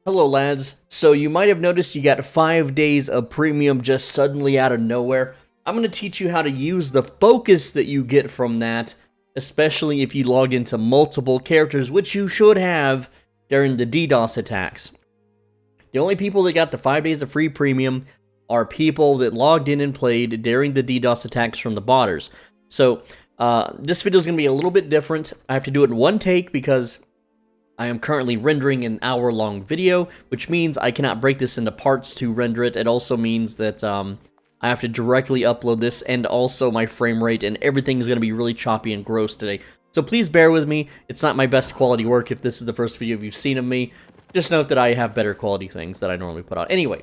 Hello lads, so you might have noticed you got 5 days of premium just suddenly out of nowhere. I'm going to teach you how to use the focus that you get from that, especially if you log into multiple characters, which you should have during the DDoS attacks. The only people that got the 5 days of free premium are people that logged in and played during the DDoS attacks from the botters. So this video is going to be a little bit different. I have to do it in one take because I am currently rendering an hour-long video, which means I cannot break this into parts to render it. It also means that I have to directly upload this, and also my frame rate and everything is going to be really choppy and gross today. So please bear with me. It's not my best quality work if this is the first video you've seen of me. Just note that I have better quality things that I normally put out. Anyway,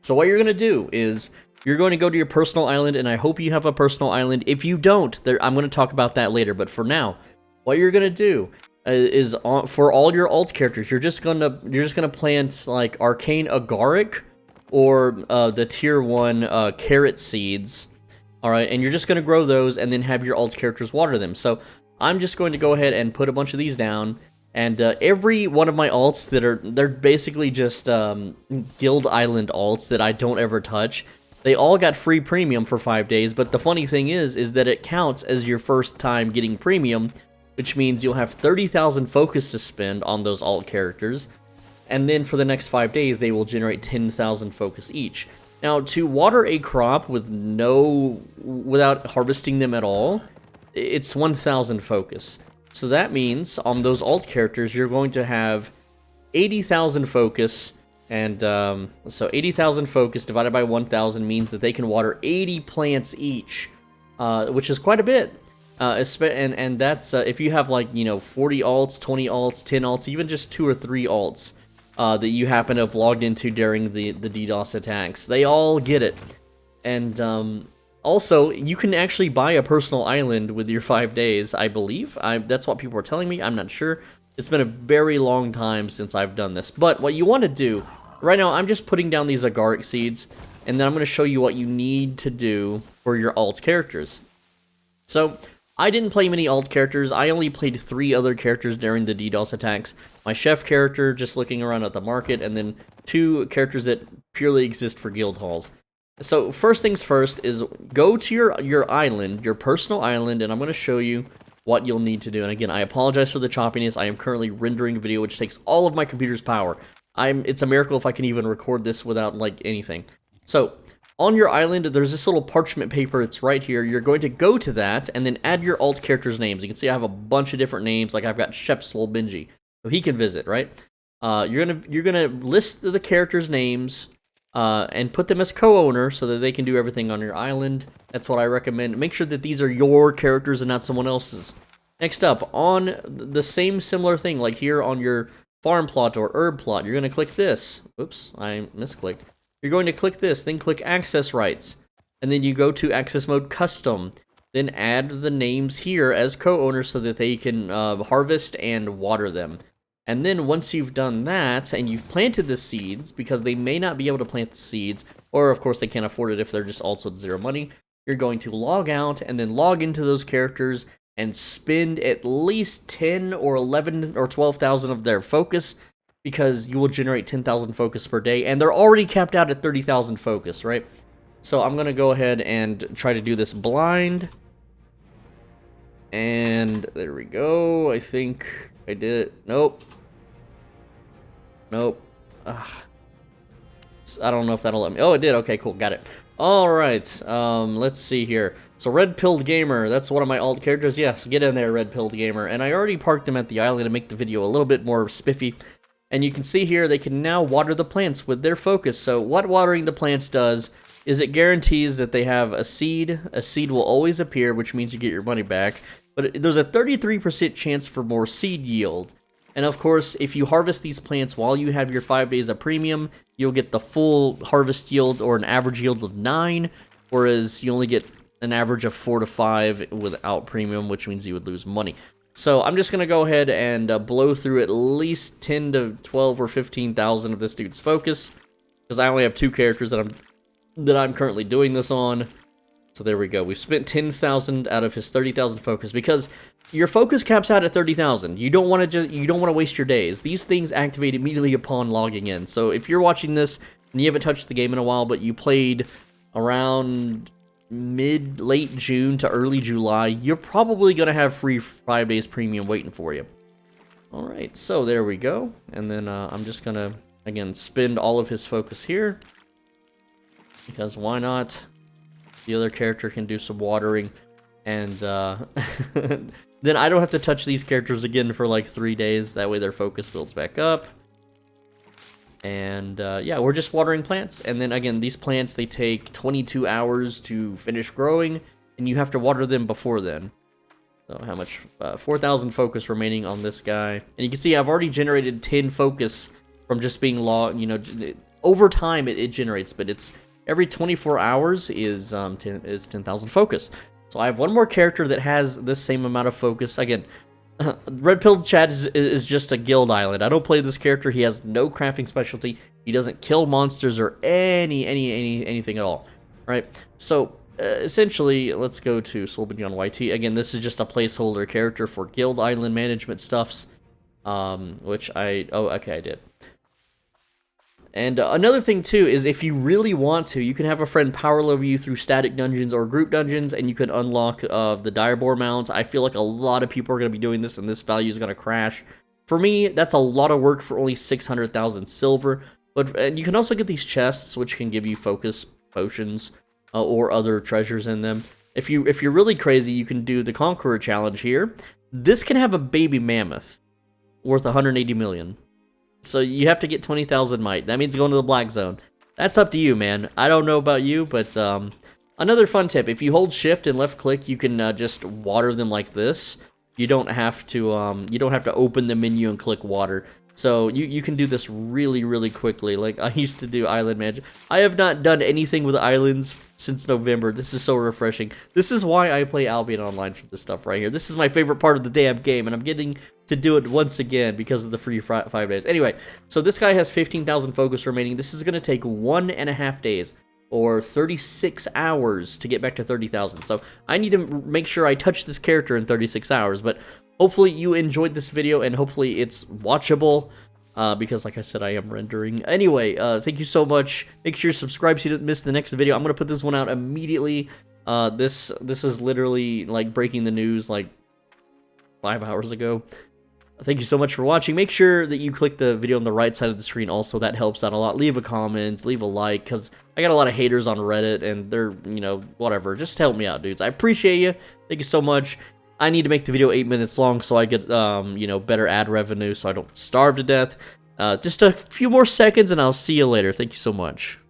so what you're going to do is you're going to go to your personal island, and I hope you have a personal island. If you don't, I'm going to talk about that later, but for now, what you're going to do is for all your alt characters, you're just gonna plant like arcane agaric or the tier 1 carrot seeds. All right, and you're just gonna grow those and then have your alt characters water them. So I'm just going to go ahead and put a bunch of these down, and every one of my alts they're basically just guild island alts that I don't ever touch. They all got free premium for 5 days, but the funny thing is that it counts as your first time getting premium, which means you'll have 30,000 focus to spend on those alt characters, and then for the next 5 days they will generate 10,000 focus each. Now, to water a crop without harvesting them at all, it's 1,000 focus. So that means on those alt characters you're going to have 80,000 focus, and so 80,000 focus divided by 1,000 means that they can water 80 plants each, which is quite a bit. And that's if you have, like, 40 alts, 20 alts, 10 alts, even just 2 or 3 alts that you happen to have logged into during the DDoS attacks. They all get it. And also, you can actually buy a personal island with your 5 days, I believe. That's what people are telling me. I'm not sure. It's been a very long time since I've done this. But what you want to do, right now I'm just putting down these agaric seeds, and then I'm going to show you what you need to do for your alt characters. So I didn't play many alt characters. I only played 3 other characters during the DDoS attacks. My chef character, just looking around at the market, and then 2 characters that purely exist for guild halls. So first things first is go to your island, your personal island, and I'm going to show you what you'll need to do. And again, I apologize for the choppiness. I am currently rendering a video which takes all of my computer's power. It's a miracle if I can even record this without, like, anything. So on your island, there's this little parchment paper. It's right here. You're going to go to that and then add your alt characters' names. You can see I have a bunch of different names. Like, I've got Chef Swole Benji, so he can visit, right? You're gonna list the characters' names and put them as co-owner so that they can do everything on your island. That's what I recommend. Make sure that these are your characters and not someone else's. Next up, on the same similar thing, like here on your farm plot or herb plot, you're gonna click this. Oops, I misclicked. You're going to click this, then click Access Rights, and then you go to Access Mode Custom, then add the names here as co-owners so that they can harvest and water them. And then once you've done that, and you've planted the seeds, because they may not be able to plant the seeds, or of course they can't afford it if they're just alts with 0 money, you're going to log out and then log into those characters and spend at least 10 or 11 or 12,000 of their focus, because you will generate 10,000 focus per day, and they're already capped out at 30,000 focus, right? So I'm going to go ahead and try to do this blind. And there we go. I think I did it. Nope. Nope. Ugh. I don't know if that'll let me. Oh, it did. Okay, cool. Got it. All right. Let's see here. So Red Pilled Gamer, that's one of my alt characters. Yes, get in there, Red Pilled Gamer. And I already parked them at the island to make the video a little bit more spiffy. And you can see here they can now water the plants with their focus. So what watering the plants does is it guarantees that they have a seed. A seed will always appear, which means you get your money back. But there's a 33% chance for more seed yield. And of course, if you harvest these plants while you have your 5 days of premium, you'll get the full harvest yield, or an average yield of 9, whereas you only get an average of 4 to 5 without premium, which means you would lose money. So I'm just going to go ahead and blow through at least 10 to 12 or 15,000 of this dude's focus, because I only have 2 characters that I'm currently doing this on. So there we go. We've spent 10,000 out of his 30,000 focus because your focus caps out at 30,000. You don't want to waste your days. These things activate immediately upon logging in. So if you're watching this and you haven't touched the game in a while, but you played around late June to early July, you're probably going to have free 5 days premium waiting for you. All right, so there we go. And then I'm just going to, again, spend all of his focus here because why not? The other character can do some watering, and then I don't have to touch these characters again for like 3 days. That way their focus builds back up. And yeah, we're just watering plants. And then again, these plants, they take 22 hours to finish growing, and you have to water them before then. So how much? 4,000 focus remaining on this guy. And you can see I've already generated 10 focus from just being logged. You know, over time it generates, but it's every 24 hours is 10,000 focus. So I have one more character that has this same amount of focus. Again, Red Pilled Chad is just a guild island. I don't play this character. He has no crafting specialty. He doesn't kill monsters or anything at all. Right? So essentially, let's go to Solbin YT. Again, this is just a placeholder character for guild island management stuffs. Which I did. And another thing, too, is if you really want to, you can have a friend power level you through static dungeons or group dungeons, and you can unlock the Direboar mount. I feel like a lot of people are going to be doing this, and this value is going to crash. For me, that's a lot of work for only 600,000 silver. And you can also get these chests, which can give you focus potions or other treasures in them. If you're really crazy, you can do the Conqueror challenge here. This can have a baby mammoth worth 180 million. So you have to get 20,000 might. That means going to the black zone. That's up to you, man. I don't know about you, but another fun tip: if you hold shift and left click, you can just water them like this. You don't have to open the menu and click water. So you can do this really quickly. Like I used to do island management. I have not done anything with islands since November. This is so refreshing. This is why I play Albion Online for this stuff right here. This is my favorite part of the damn game, and I'm getting to do it once again because of the free 5 days. Anyway, so this guy has 15,000 focus remaining. This is going to take 1.5 days or 36 hours to get back to 30,000. So I need to make sure I touch this character in 36 hours, but hopefully you enjoyed this video, and hopefully it's watchable, because like I said, I am rendering. Anyway, thank you so much. Make sure you subscribe so you don't miss the next video. I'm going to put this one out immediately. This is literally like breaking the news like 5 hours ago. Thank you so much for watching. Make sure that you click the video on the right side of the screen also. That helps out a lot. Leave a comment, leave a like, because I got a lot of haters on Reddit, and they're, you know, whatever. Just help me out, dudes. I appreciate you. Thank you so much. I need to make the video 8 minutes long so I get, you know, better ad revenue so I don't starve to death. Just a few more seconds, and I'll see you later. Thank you so much.